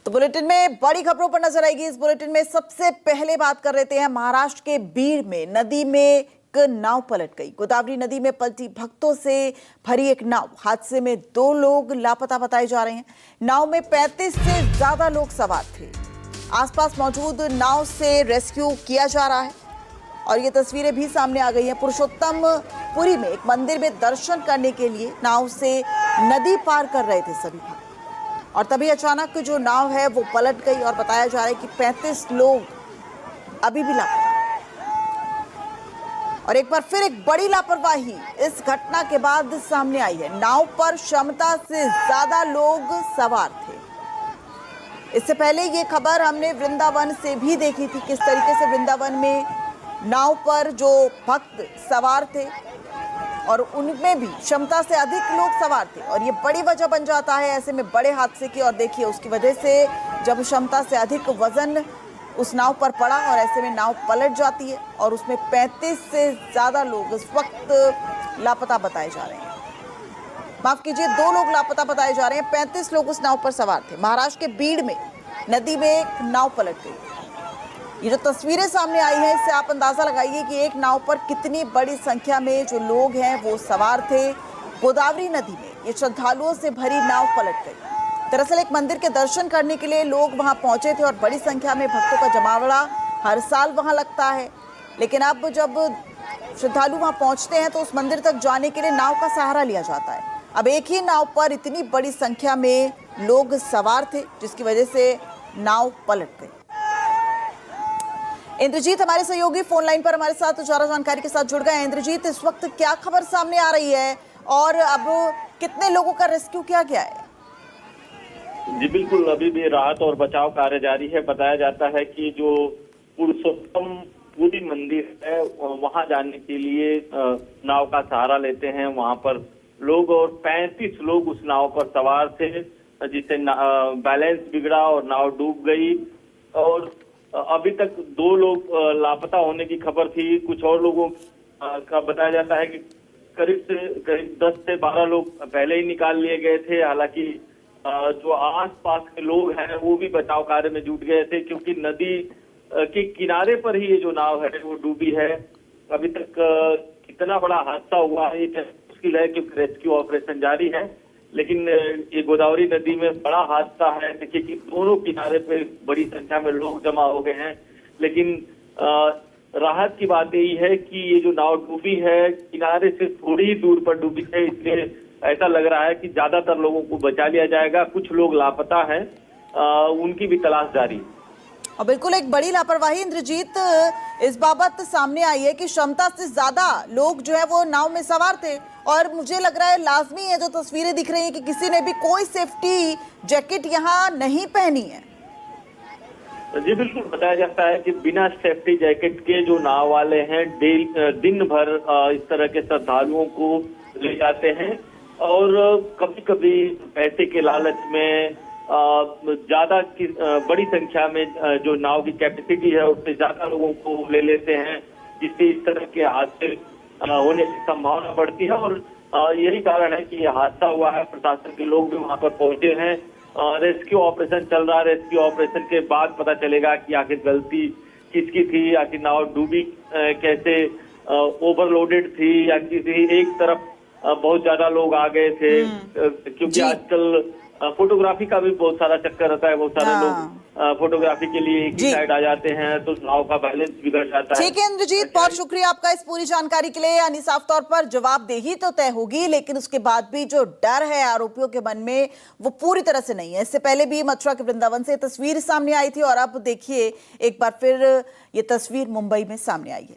तो बुलेटिन में बड़ी खबरों पर नजर आएगी। इस बुलेटिन में सबसे पहले बात कर लेते हैं महाराष्ट्र के बीड़ में नदी में एक नाव पलट गई। गोदावरी नदी में पलटी भक्तों से भरी एक नाव। हादसे में 2 लोग लापता बताए जा रहे हैं। नाव में 35 से ज्यादा लोग सवार थे। आसपास मौजूद नाव से रेस्क्यू किया जा रहा है और ये तस्वीरें भी सामने आ गई हैं। पुरुषोत्तमपुरी में एक मंदिर में दर्शन करने के लिए नाव से नदी पार कर रहे थे सभी भक्त और तभी अचानक जो नाव है वो पलट गई और बताया जा रहा है कि 35 लोग अभी भी लापता। और एक बार फिर एक बड़ी लापरवाही इस घटना के बाद सामने आई है। नाव पर क्षमता से ज्यादा लोग सवार थे। इससे पहले ये खबर हमने वृंदावन से भी देखी थी, किस तरीके से वृंदावन में नाव पर जो भक्त सवार थे और उनमें भी क्षमता से अधिक लोग सवार थे और ये बड़ी वजह बन जाता है ऐसे में बड़े हादसे की। और देखिए उसकी वजह से जब क्षमता से अधिक वजन उस नाव पर पड़ा और ऐसे में नाव पलट जाती है और उसमें 35 से ज्यादा लोग इस वक्त लापता बताए जा रहे हैं। माफ कीजिए, 2 लोग लापता बताए जा रहे हैं। 35 लोग उस नाव पर सवार थे। महाराष्ट्र के बीड़ में नदी में एक नाव पलट गई। ये जो तस्वीरें सामने आई हैं इससे आप अंदाजा लगाइए कि एक नाव पर कितनी बड़ी संख्या में जो लोग हैं वो सवार थे। गोदावरी नदी में ये श्रद्धालुओं से भरी नाव पलट गई। दरअसल एक मंदिर के दर्शन करने के लिए लोग वहां पहुंचे थे और बड़ी संख्या में भक्तों का जमावड़ा हर साल वहां लगता है। लेकिन अब जब श्रद्धालु वहां पहुंचते हैं तो उस मंदिर तक जाने के लिए नाव का सहारा लिया जाता है। अब एक ही नाव पर इतनी बड़ी संख्या में लोग सवार थे जिसकी वजह से नाव पलट गई। इंद्रजीत हमारे सहयोगी फोन लाइन पर हमारे साथ ज्यादा जानकारी के साथ जुड़ गए हैं। इंद्रजीत, इस वक्त क्या खबर सामने आ रही है और अब कितने लोगों का रेस्क्यू किया गया है? जी बिल्कुल, अभी भी राहत और बचाव कार्य जारी है। बताया जाता है कि जो पुरुषोत्तमपुरी मंदिर है वहां जाने के लिए नाव का सहारा लेते हैं वहां पर लोग और 35 लोग उस नाव पर सवार थे जिससे बैलेंस बिगड़ा और नाव डूब गई। और अभी तक 2 लोग लापता होने की खबर थी। कुछ और लोगों का बताया जाता है कि करीब 10 से 12 लोग पहले ही निकाल लिए गए थे। हालांकि जो आसपास के लोग हैं वो भी बचाव कार्य में जुट गए थे क्योंकि नदी के किनारे पर ही ये जो नाव है वो डूबी है। अभी तक कितना बड़ा हादसा हुआ है ये मुश्किल है क्योंकि रेस्क्यू ऑपरेशन जारी है। लेकिन ये गोदावरी नदी में बड़ा हादसा है। देखिए कि दोनों किनारे पे बड़ी संख्या में लोग जमा हो गए हैं। लेकिन राहत की बात यही है कि ये जो नाव डूबी है किनारे से थोड़ी ही दूर पर डूबी है, इसलिए ऐसा लग रहा है कि ज्यादातर लोगों को बचा लिया जाएगा। कुछ लोग लापता हैं, उनकी भी तलाश जारी है। और बिल्कुल एक बड़ी लापरवाही इंद्रजीत इस बाबत सामने आई है कि क्षमता से ज्यादा लोग जो है वो नाव में सवार थे और मुझे लग रहा है लाजमी है जो तस्वीरें दिख रही हैं कि किसी ने भी कोई सेफ्टी जैकेट यहाँ नहीं पहनी है। जी बिल्कुल, बताया जाता है कि बिना सेफ्टी जैकेट के जो नाव वाले हैं दिन भर इस तरह के श्रद्धालुओं को ले जाते हैं और कभी कभी पैसे के लालच में ज्यादा बड़ी संख्या में जो नाव की कैपेसिटी है उससे ज्यादा लोगों को ले लेते हैं जिससे इस तरह के हादसे होने की संभावना बढ़ती है। और यही कारण है कि यह हादसा हुआ है। प्रशासन के लोग भी वहां पर पहुंचे हैं। रेस्क्यू ऑपरेशन चल रहा है। रेस्क्यू ऑपरेशन के बाद पता चलेगा कि आखिर गलती किसकी थी, आखिर नाव डूबी कैसे, ओवरलोडेड थी या किसी एक तरफ बहुत ज्यादा लोग आ गए थे। क्योंकि आजकल फोटोग्राफी का भी बहुत सारा चक्कर रहता है। बहुत सारे लोग फोटोग्राफी के लिए एक ही साइड आ जाते हैं तो नाव का बैलेंस बिगड़ जाता है। ठीक है इंद्रजीत, बहुत शुक्रिया आपका इस पूरी जानकारी के लिए। यानी साफ तौर पर जवाबदेही तो तय होगी लेकिन उसके बाद भी जो डर है आरोपियों के मन में वो पूरी तरह से नहीं है। इससे पहले भी मथुरा के वृंदावन से तस्वीर सामने आई थी और अब देखिए एक बार फिर ये तस्वीर मुंबई में सामने आई है।